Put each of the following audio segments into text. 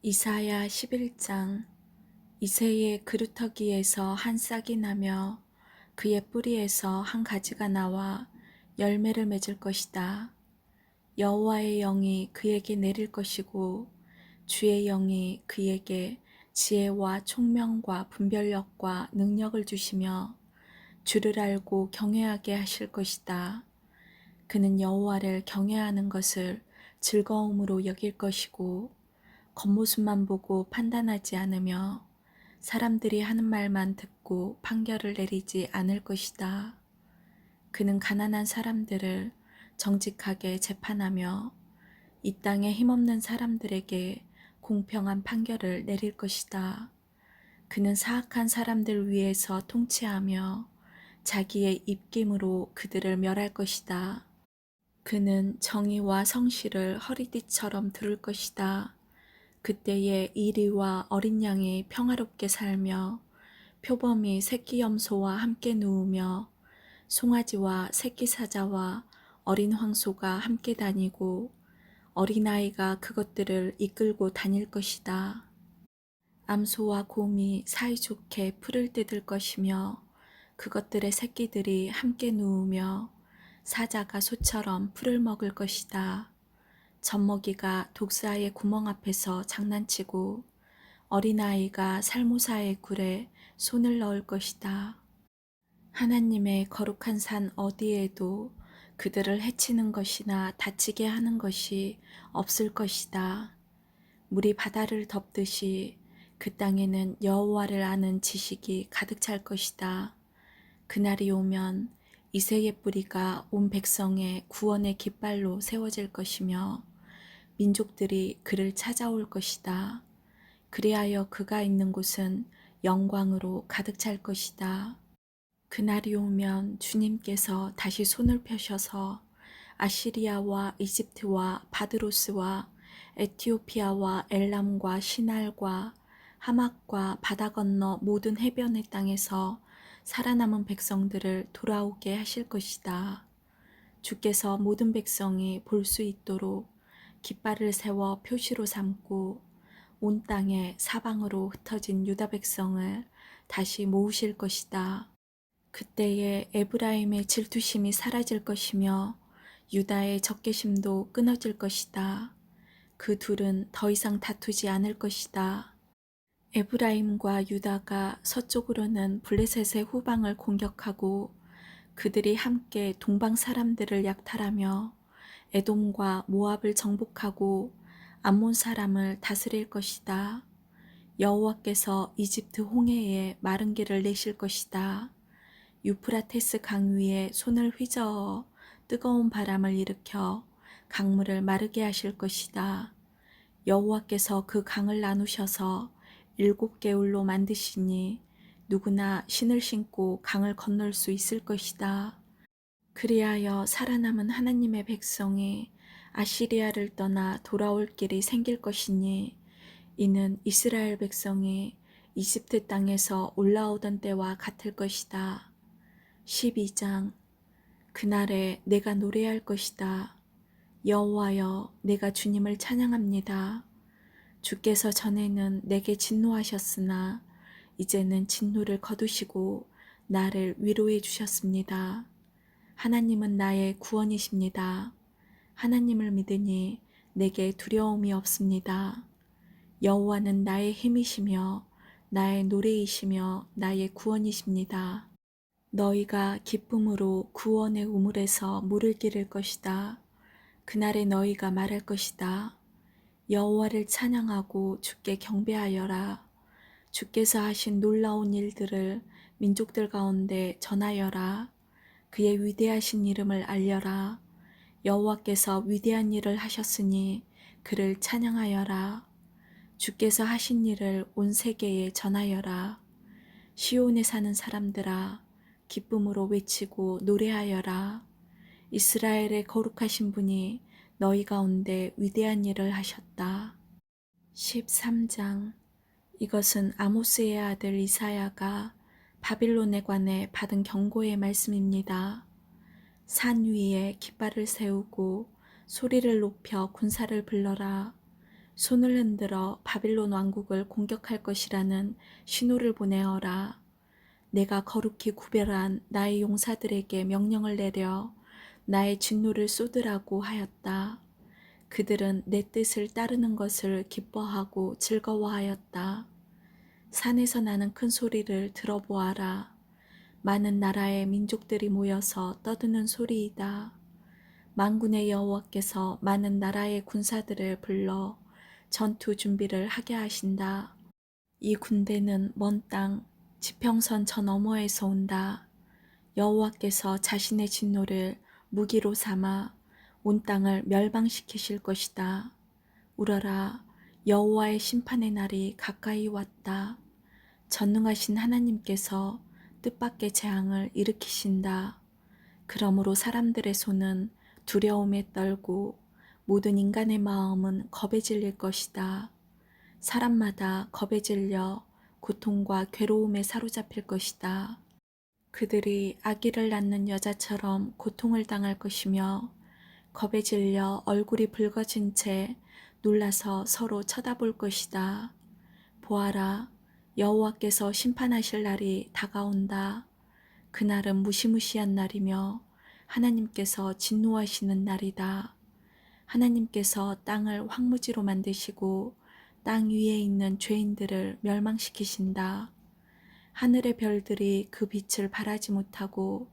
이사야 11장. 이새의 그루터기에서 한 싹이 나며 그의 뿌리에서 한 가지가 나와 열매를 맺을 것이다. 여호와의 영이 그에게 내릴 것이고 주의 영이 그에게 지혜와 총명과 분별력과 능력을 주시며 주를 알고 경외하게 하실 것이다. 그는 여호와를 경외하는 것을 즐거움으로 여길 것이고 겉모습만 보고 판단하지 않으며 사람들이 하는 말만 듣고 판결을 내리지 않을 것이다. 그는 가난한 사람들을 정직하게 재판하며 이 땅에 힘없는 사람들에게 공평한 판결을 내릴 것이다. 그는 사악한 사람들 위에서 통치하며 자기의 입김으로 그들을 멸할 것이다. 그는 정의와 성실을 허리띠처럼 두를 것이다. 그때에 이리와 어린 양이 평화롭게 살며 표범이 새끼 염소와 함께 누우며 송아지와 새끼 사자와 어린 황소가 함께 다니고 어린아이가 그것들을 이끌고 다닐 것이다. 암소와 곰이 사이좋게 풀을 뜯을 것이며 그것들의 새끼들이 함께 누우며 사자가 소처럼 풀을 먹을 것이다. 젖먹이가 독사의 구멍 앞에서 장난치고 어린아이가 살모사의 굴에 손을 넣을 것이다. 하나님의 거룩한 산 어디에도 그들을 해치는 것이나 다치게 하는 것이 없을 것이다. 물이 바다를 덮듯이 그 땅에는 여호와를 아는 지식이 가득 찰 것이다. 그날이 오면 이새의 뿌리가 온 백성의 구원의 깃발로 세워질 것이며 민족들이 그를 찾아올 것이다. 그리하여 그가 있는 곳은 영광으로 가득 찰 것이다. 그날이 오면 주님께서 다시 손을 펴셔서 아시리아와 이집트와 바드로스와 에티오피아와 엘람과 시날과 하막과 바다 건너 모든 해변의 땅에서 살아남은 백성들을 돌아오게 하실 것이다. 주께서 모든 백성이 볼 수 있도록 깃발을 세워 표시로 삼고 온 땅에 사방으로 흩어진 유다 백성을 다시 모으실 것이다. 그때에 에브라임의 질투심이 사라질 것이며 유다의 적개심도 끊어질 것이다. 그 둘은 더 이상 다투지 않을 것이다. 에브라임과 유다가 서쪽으로는 블레셋의 후방을 공격하고 그들이 함께 동방 사람들을 약탈하며 에돔과 모압을 정복하고 암몬 사람을 다스릴 것이다. 여호와께서 이집트 홍해에 마른 길을 내실 것이다. 유프라테스 강 위에 손을 휘저어 뜨거운 바람을 일으켜 강물을 마르게 하실 것이다. 여호와께서 그 강을 나누셔서 7개울로 만드시니 누구나 신을 신고 강을 건널 수 있을 것이다. 그리하여 살아남은 하나님의 백성이 아시리아를 떠나 돌아올 길이 생길 것이니 이는 이스라엘 백성이 이집트 땅에서 올라오던 때와 같을 것이다. 12장. 그날에 내가 노래할 것이다. 여호와여, 내가 주님을 찬양합니다. 주께서 전에는 내게 진노하셨으나 이제는 진노를 거두시고 나를 위로해 주셨습니다. 하나님은 나의 구원이십니다. 하나님을 믿으니 내게 두려움이 없습니다. 여호와는 나의 힘이시며 나의 노래이시며 나의 구원이십니다. 너희가 기쁨으로 구원의 우물에서 물을 기를 것이다. 그날에 너희가 말할 것이다. 여호와를 찬양하고 주께 경배하여라. 주께서 하신 놀라운 일들을 민족들 가운데 전하여라. 그의 위대하신 이름을 알려라. 여호와께서 위대한 일을 하셨으니 그를 찬양하여라. 주께서 하신 일을 온 세계에 전하여라. 시온에 사는 사람들아, 기쁨으로 외치고 노래하여라. 이스라엘의 거룩하신 분이 너희 가운데 위대한 일을 하셨다. 13장. 이것은 아모스의 아들 이사야가 바빌론에 관해 받은 경고의 말씀입니다. 산 위에 깃발을 세우고 소리를 높여 군사를 불러라. 손을 흔들어 바빌론 왕국을 공격할 것이라는 신호를 보내어라. 내가 거룩히 구별한 나의 용사들에게 명령을 내려 나의 진노를 쏟으라고 하였다. 그들은 내 뜻을 따르는 것을 기뻐하고 즐거워하였다. 산에서 나는 큰 소리를 들어보아라. 많은 나라의 민족들이 모여서 떠드는 소리이다. 만군의 여호와께서 많은 나라의 군사들을 불러 전투 준비를 하게 하신다. 이 군대는 먼 땅 지평선 저 너머에서 온다. 여호와께서 자신의 진노를 무기로 삼아 온 땅을 멸망시키실 것이다. 울어라, 여호와의 심판의 날이 가까이 왔다. 전능하신 하나님께서 뜻밖의 재앙을 일으키신다. 그러므로 사람들의 손은 두려움에 떨고 모든 인간의 마음은 겁에 질릴 것이다. 사람마다 겁에 질려 고통과 괴로움에 사로잡힐 것이다. 그들이 아기를 낳는 여자처럼 고통을 당할 것이며 겁에 질려 얼굴이 붉어진 채 놀라서 서로 쳐다볼 것이다. 보아라, 여호와께서 심판하실 날이 다가온다. 그날은 무시무시한 날이며 하나님께서 진노하시는 날이다. 하나님께서 땅을 황무지로 만드시고 땅 위에 있는 죄인들을 멸망시키신다. 하늘의 별들이 그 빛을 발하지 못하고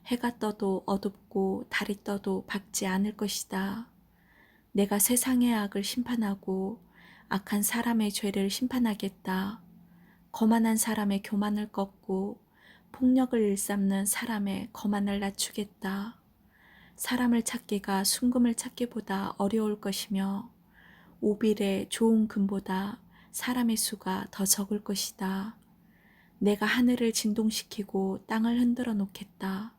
해가 떠도 어둡고 달이 떠도 밝지 않을 것이다. 내가 세상의 악을 심판하고 악한 사람의 죄를 심판하겠다. 거만한 사람의 교만을 꺾고 폭력을 일삼는 사람의 거만을 낮추겠다. 사람을 찾기가 순금을 찾기보다 어려울 것이며 오빌의 좋은 금보다 사람의 수가 더 적을 것이다. 내가 하늘을 진동시키고 땅을 흔들어 놓겠다.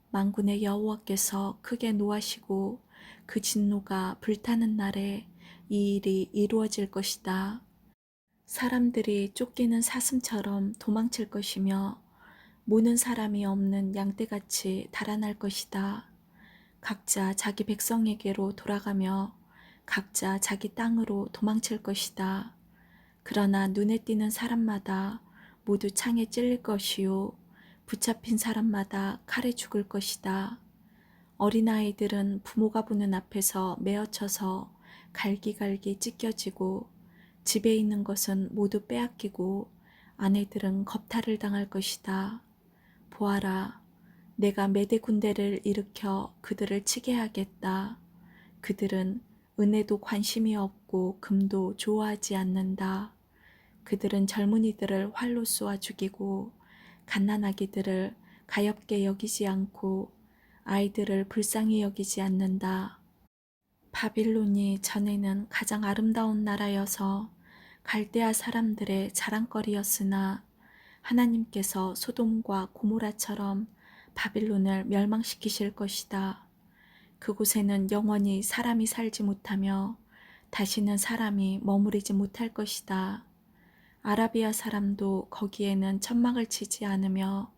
만군의 여호와께서 크게 노하시고 그 진노가 불타는 날에 이 일이 이루어질 것이다. 사람들이 쫓기는 사슴처럼 도망칠 것이며 모는 사람이 없는 양떼같이 달아날 것이다. 각자 자기 백성에게로 돌아가며 각자 자기 땅으로 도망칠 것이다. 그러나 눈에 띄는 사람마다 모두 창에 찔릴 것이요 붙잡힌 사람마다 칼에 죽을 것이다. 어린아이들은 부모가 보는 앞에서 메어쳐서 갈기갈기 찢겨지고 집에 있는 것은 모두 빼앗기고 아내들은 겁탈을 당할 것이다. 보아라, 내가 메대 군대를 일으켜 그들을 치게 하겠다. 그들은 은혜도 관심이 없고 금도 좋아하지 않는다. 그들은 젊은이들을 활로 쏘아 죽이고 갓난아기들을 가엾게 여기지 않고 아이들을 불쌍히 여기지 않는다. 바빌론이 전에는 가장 아름다운 나라여서 갈대아 사람들의 자랑거리였으나 하나님께서 소돔과 고모라처럼 바빌론을 멸망시키실 것이다. 그곳에는 영원히 사람이 살지 못하며 다시는 사람이 머무르지 못할 것이다. 아라비아 사람도 거기에는 천막을 치지 않으며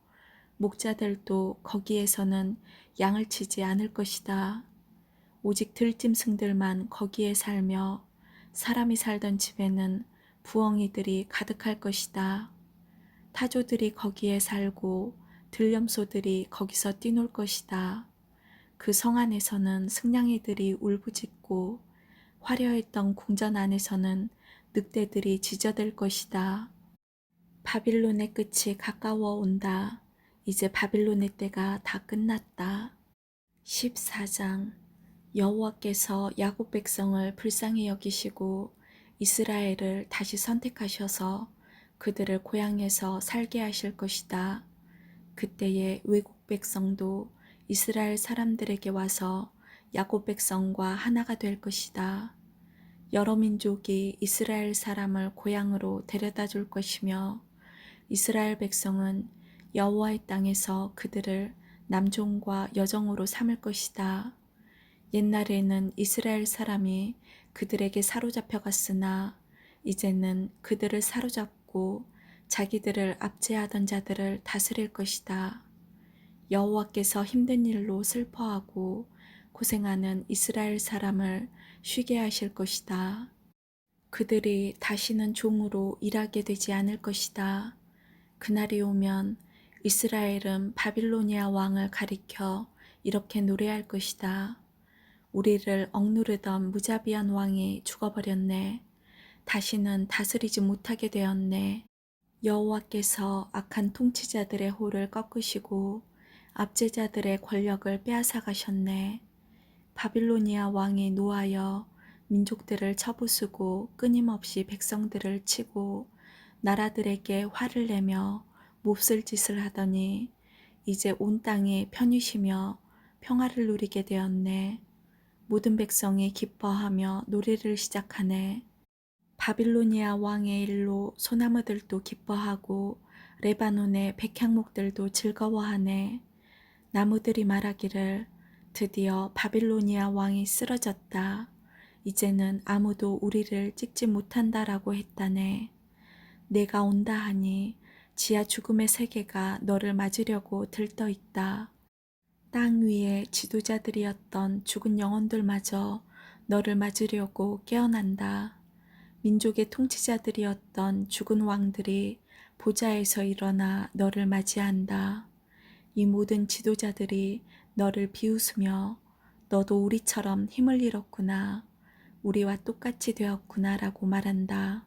목자들도 거기에서는 양을 치지 않을 것이다. 오직 들짐승들만 거기에 살며 사람이 살던 집에는 부엉이들이 가득할 것이다. 타조들이 거기에 살고 들염소들이 거기서 뛰놀 것이다. 그 성 안에서는 승냥이들이 울부짖고 화려했던 궁전 안에서는 늑대들이 짖어댈 것이다. 바빌론의 끝이 가까워 온다. 이제 바빌론의 때가 다 끝났다. 14장. 여호와께서 야곱 백성을 불쌍히 여기시고 이스라엘을 다시 선택하셔서 그들을 고향에서 살게 하실 것이다. 그때에 외국 백성도 이스라엘 사람들에게 와서 야곱 백성과 하나가 될 것이다. 여러 민족이 이스라엘 사람을 고향으로 데려다 줄 것이며 이스라엘 백성은 여호와의 땅에서 그들을 남종과 여종으로 삼을 것이다. 옛날에는 이스라엘 사람이 그들에게 사로잡혀 갔으나 이제는 그들을 사로잡고 자기들을 압제하던 자들을 다스릴 것이다. 여호와께서 힘든 일로 슬퍼하고 고생하는 이스라엘 사람을 쉬게 하실 것이다. 그들이 다시는 종으로 일하게 되지 않을 것이다. 그날이 오면 이스라엘은 바빌로니아 왕을 가리켜 이렇게 노래할 것이다. 우리를 억누르던 무자비한 왕이 죽어버렸네. 다시는 다스리지 못하게 되었네. 여호와께서 악한 통치자들의 호를 꺾으시고 압제자들의 권력을 빼앗아 가셨네. 바빌로니아 왕이 노하여 민족들을 쳐부수고 끊임없이 백성들을 치고 나라들에게 화를 내며 몹쓸 짓을 하더니 이제 온 땅이 편히 쉬며 평화를 누리게 되었네. 모든 백성이 기뻐하며 노래를 시작하네. 바빌로니아 왕의 일로 소나무들도 기뻐하고 레바논의 백향목들도 즐거워하네. 나무들이 말하기를 드디어 바빌로니아 왕이 쓰러졌다. 이제는 아무도 우리를 찍지 못한다라고 했다네. 내가 온다 하니 지하 죽음의 세계가 너를 맞으려고 들떠 있다. 땅 위에 지도자들이었던 죽은 영혼들마저 너를 맞으려고 깨어난다. 민족의 통치자들이었던 죽은 왕들이 보좌에서 일어나 너를 맞이한다. 이 모든 지도자들이 너를 비웃으며 너도 우리처럼 힘을 잃었구나. 우리와 똑같이 되었구나 라고 말한다.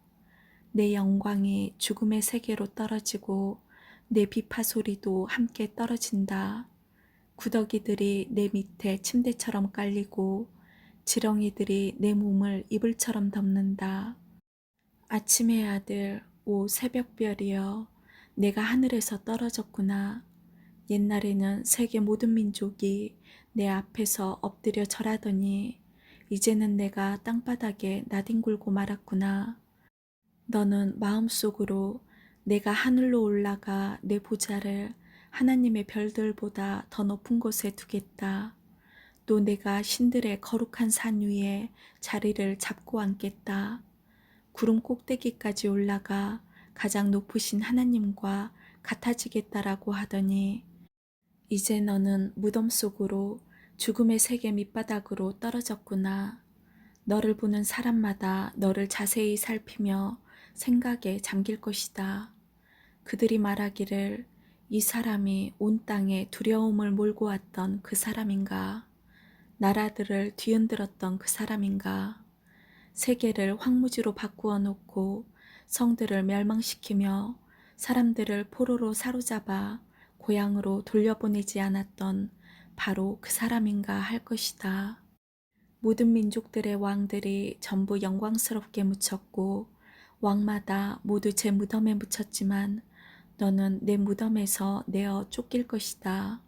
내 영광이 죽음의 세계로 떨어지고 내 비파 소리도 함께 떨어진다. 구더기들이 내 밑에 침대처럼 깔리고 지렁이들이 내 몸을 이불처럼 덮는다. 아침의 아들, 오 새벽별이여, 내가 하늘에서 떨어졌구나. 옛날에는 세계 모든 민족이 내 앞에서 엎드려 절하더니 이제는 내가 땅바닥에 나뒹굴고 말았구나. 너는 마음속으로 내가 하늘로 올라가 내 보좌를 하나님의 별들보다 더 높은 곳에 두겠다. 또 내가 신들의 거룩한 산 위에 자리를 잡고 앉겠다. 구름 꼭대기까지 올라가 가장 높으신 하나님과 같아지겠다라고 하더니 이제 너는 무덤 속으로 죽음의 세계 밑바닥으로 떨어졌구나. 너를 보는 사람마다 너를 자세히 살피며 생각에 잠길 것이다. 그들이 말하기를 이 사람이 온 땅에 두려움을 몰고 왔던 그 사람인가? 나라들을 뒤흔들었던 그 사람인가? 세계를 황무지로 바꾸어 놓고 성들을 멸망시키며 사람들을 포로로 사로잡아 고향으로 돌려보내지 않았던 바로 그 사람인가 할 것이다. 모든 민족들의 왕들이 전부 영광스럽게 묻혔고 왕마다 모두 제 무덤에 묻혔지만 너는 내 무덤에서 내어 쫓길 것이다.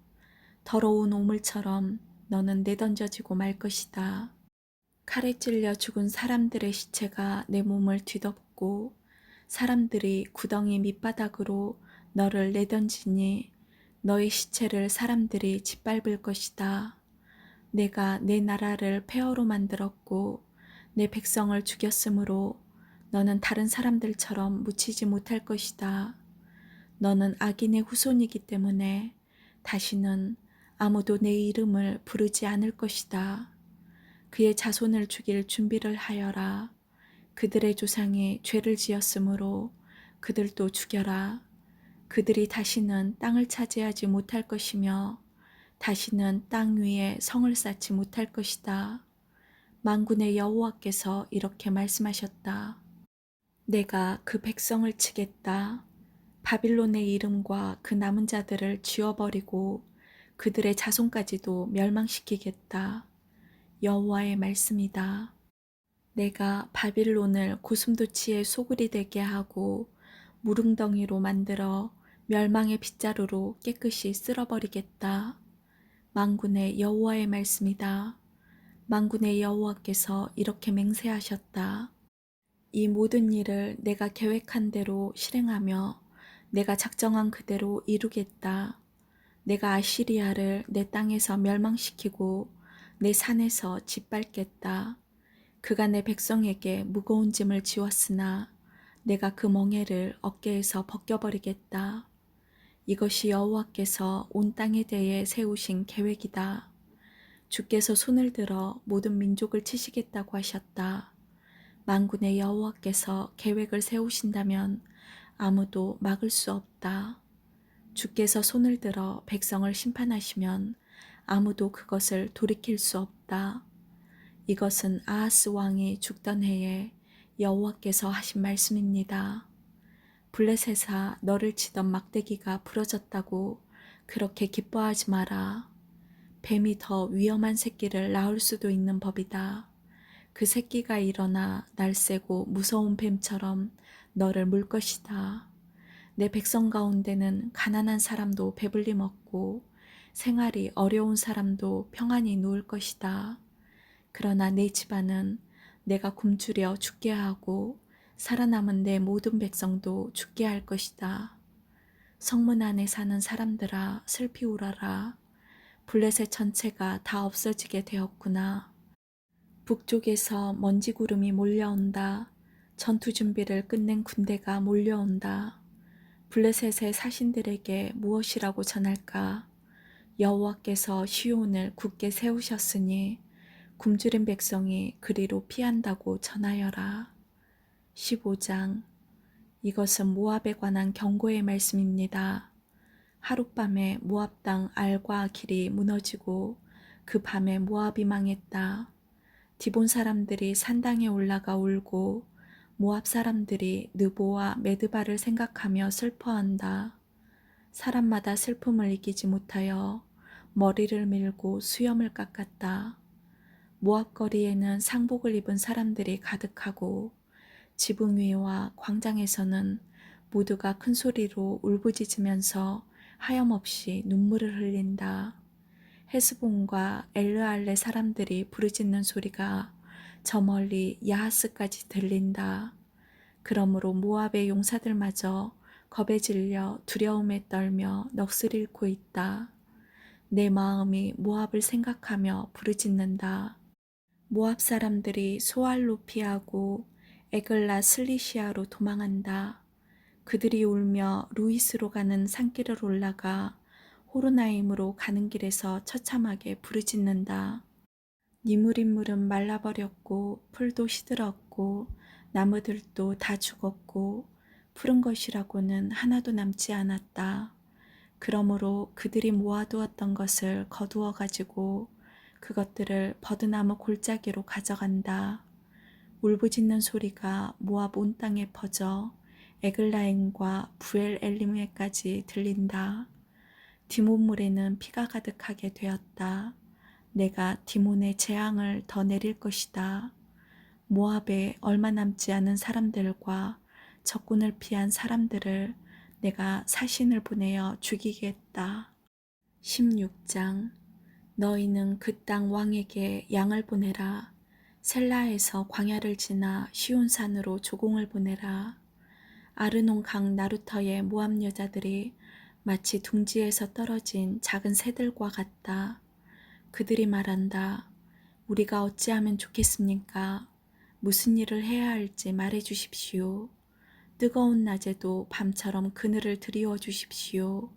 더러운 오물처럼 너는 내던져지고 말 것이다. 칼에 찔려 죽은 사람들의 시체가 내 몸을 뒤덮고 사람들이 구덩이 밑바닥으로 너를 내던지니 너의 시체를 사람들이 짓밟을 것이다. 내가 내 나라를 폐허로 만들었고 내 백성을 죽였으므로 너는 다른 사람들처럼 묻히지 못할 것이다. 너는 악인의 후손이기 때문에 다시는 아무도 내 이름을 부르지 않을 것이다. 그의 자손을 죽일 준비를 하여라. 그들의 조상이 죄를 지었으므로 그들도 죽여라. 그들이 다시는 땅을 차지하지 못할 것이며 다시는 땅 위에 성을 쌓지 못할 것이다. 만군의 여호와께서 이렇게 말씀하셨다. 내가 그 백성을 치겠다. 바빌론의 이름과 그 남은 자들을 지워버리고 그들의 자손까지도 멸망시키겠다. 여호와의 말씀이다. 내가 바빌론을 고슴도치의 소굴이 되게 하고 무릉덩이로 만들어 멸망의 빗자루로 깨끗이 쓸어버리겠다. 만군의 여호와의 말씀이다. 만군의 여호와께서 이렇게 맹세하셨다. 이 모든 일을 내가 계획한 대로 실행하며 내가 작정한 그대로 이루겠다. 내가 아시리아를 내 땅에서 멸망시키고 내 산에서 짓밟겠다. 그가 내 백성에게 무거운 짐을 지웠으나 내가 그 멍에를 어깨에서 벗겨버리겠다. 이것이 여호와께서 온 땅에 대해 세우신 계획이다. 주께서 손을 들어 모든 민족을 치시겠다고 하셨다. 만군의 여호와께서 계획을 세우신다면 아무도 막을 수 없다. 주께서 손을 들어 백성을 심판하시면 아무도 그것을 돌이킬 수 없다. 이것은 아하스 왕이 죽던 해에 여호와께서 하신 말씀입니다. 블레셋아, 너를 치던 막대기가 부러졌다고 그렇게 기뻐하지 마라. 뱀이 더 위험한 새끼를 낳을 수도 있는 법이다. 그 새끼가 일어나 날쌔고 무서운 뱀처럼 너를 물 것이다. 내 백성 가운데는 가난한 사람도 배불리 먹고 생활이 어려운 사람도 평안히 누울 것이다. 그러나 내 집안은 내가 굶주려 죽게 하고 살아남은 내 모든 백성도 죽게 할 것이다. 성문 안에 사는 사람들아, 슬피 울어라. 블레셋 전체가 다 없어지게 되었구나. 북쪽에서 먼지 구름이 몰려온다. 전투 준비를 끝낸 군대가 몰려온다. 블레셋의 사신들에게 무엇이라고 전할까? 여호와께서 시온을 굳게 세우셨으니 굶주린 백성이 그리로 피한다고 전하여라. 15장. 이것은 모압에 관한 경고의 말씀입니다. 하룻밤에 모압 땅 알과 길이 무너지고 그 밤에 모압이 망했다. 디본 사람들이 산당에 올라가 울고 모압 사람들이 느보와 메드바를 생각하며 슬퍼한다. 사람마다 슬픔을 이기지 못하여 머리를 밀고 수염을 깎았다. 모압 거리에는 상복을 입은 사람들이 가득하고 지붕 위와 광장에서는 모두가 큰 소리로 울부짖으면서 하염없이 눈물을 흘린다. 헤스본과 엘르알레 사람들이 부르짖는 소리가 저 멀리 야하스까지 들린다. 그러므로 모압의 용사들마저 겁에 질려 두려움에 떨며 넋을 잃고 있다. 내 마음이 모압을 생각하며 부르짖는다. 모압 사람들이 소알로 피하고 에글라 슬리시아로 도망한다. 그들이 울며 루이스로 가는 산길을 올라가 호르나임으로 가는 길에서 처참하게 부르짖는다. 니무린물은 말라버렸고 풀도 시들었고 나무들도 다 죽었고 푸른 것이라고는 하나도 남지 않았다. 그러므로 그들이 모아두었던 것을 거두어 가지고 그것들을 버드나무 골짜기로 가져간다. 울부짖는 소리가 모압 온 땅에 퍼져 에글라임과 부엘 엘리므에까지 들린다. 디몬물에는 피가 가득하게 되었다. 내가 디몬의 재앙을 더 내릴 것이다. 모압에 얼마 남지 않은 사람들과 적군을 피한 사람들을 내가 사신을 보내어 죽이겠다. 16장. 너희는 그 땅 왕에게 양을 보내라. 셀라에서 광야를 지나 시온산으로 조공을 보내라. 아르논 강 나루터의 모압 여자들이 마치 둥지에서 떨어진 작은 새들과 같다. 그들이 말한다. 우리가 어찌하면 좋겠습니까? 무슨 일을 해야 할지 말해 주십시오. 뜨거운 낮에도 밤처럼 그늘을 드리워 주십시오.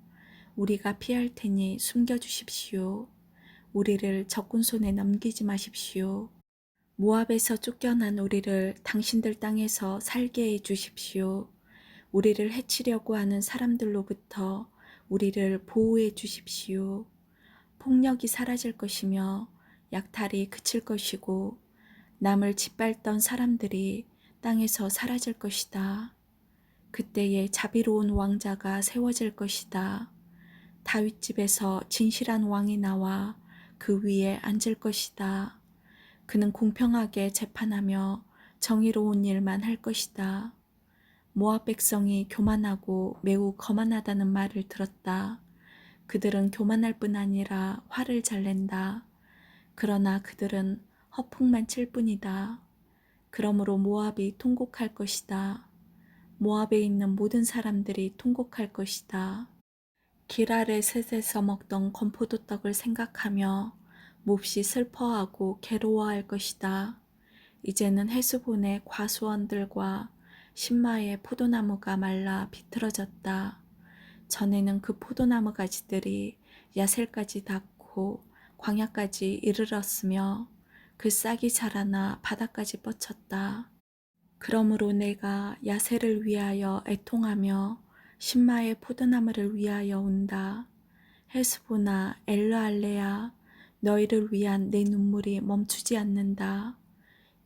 우리가 피할 테니 숨겨 주십시오. 우리를 적군 손에 넘기지 마십시오. 모압에서 쫓겨난 우리를 당신들 땅에서 살게 해 주십시오. 우리를 해치려고 하는 사람들로부터 우리를 보호해 주십시오. 폭력이 사라질 것이며 약탈이 그칠 것이고 남을 짓밟던 사람들이 땅에서 사라질 것이다. 그때에 자비로운 왕자가 세워질 것이다. 다윗 집에서 진실한 왕이 나와 그 위에 앉을 것이다. 그는 공평하게 재판하며 정의로운 일만 할 것이다. 모압 백성이 교만하고 매우 거만하다는 말을 들었다. 그들은 교만할 뿐 아니라 화를 잘 낸다. 그러나 그들은 허풍만 칠 뿐이다. 그러므로 모압이 통곡할 것이다. 모압에 있는 모든 사람들이 통곡할 것이다. 기라레셋에서 먹던 건포도떡을 생각하며 몹시 슬퍼하고 괴로워할 것이다. 이제는 헤스본의 과수원들과 신마의 포도나무가 말라 비틀어졌다. 전에는 그 포도나무 가지들이 야셀까지 닿고 광야까지 이르렀으며 그 싹이 자라나 바다까지 뻗쳤다. 그러므로 내가 야세를 위하여 애통하며 신마의 포도나무를 위하여 운다. 헤스보나 엘르알레야, 너희를 위한 내 눈물이 멈추지 않는다.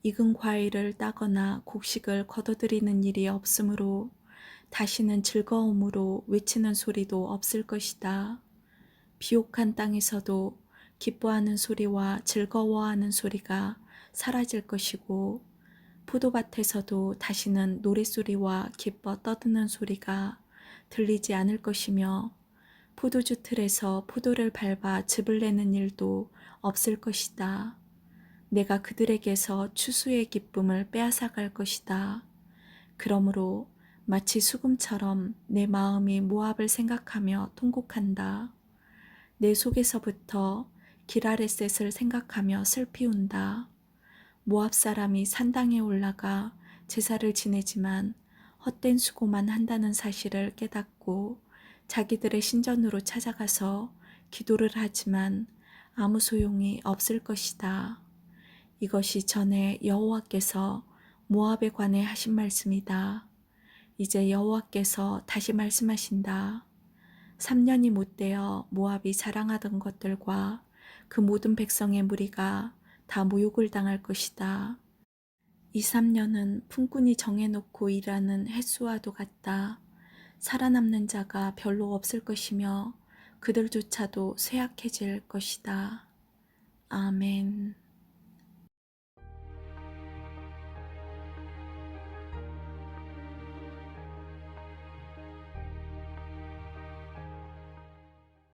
익은 과일을 따거나 곡식을 거둬들이는 일이 없으므로 다시는 즐거움으로 외치는 소리도 없을 것이다. 비옥한 땅에서도 기뻐하는 소리와 즐거워하는 소리가 사라질 것이고 포도밭에서도 다시는 노랫소리와 기뻐 떠드는 소리가 들리지 않을 것이며 포도주 틀에서 포도를 밟아 즙을 내는 일도 없을 것이다. 내가 그들에게서 추수의 기쁨을 빼앗아갈 것이다. 그러므로 마치 수금처럼 내 마음이 모압을 생각하며 통곡한다. 내 속에서부터 기라레셋을 생각하며 슬피 운다. 모압 사람이 산당에 올라가 제사를 지내지만 헛된 수고만 한다는 사실을 깨닫고 자기들의 신전으로 찾아가서 기도를 하지만 아무 소용이 없을 것이다. 이것이 전에 여호와께서 모압에 관해 하신 말씀이다. 이제 여호와께서 다시 말씀하신다. 3년이 못되어 모압이 자랑하던 것들과 그 모든 백성의 무리가 다 모욕을 당할 것이다. 이 3년은 품꾼이 정해놓고 일하는 햇수와도 같다. 살아남는 자가 별로 없을 것이며 그들조차도 쇠약해질 것이다. 아멘.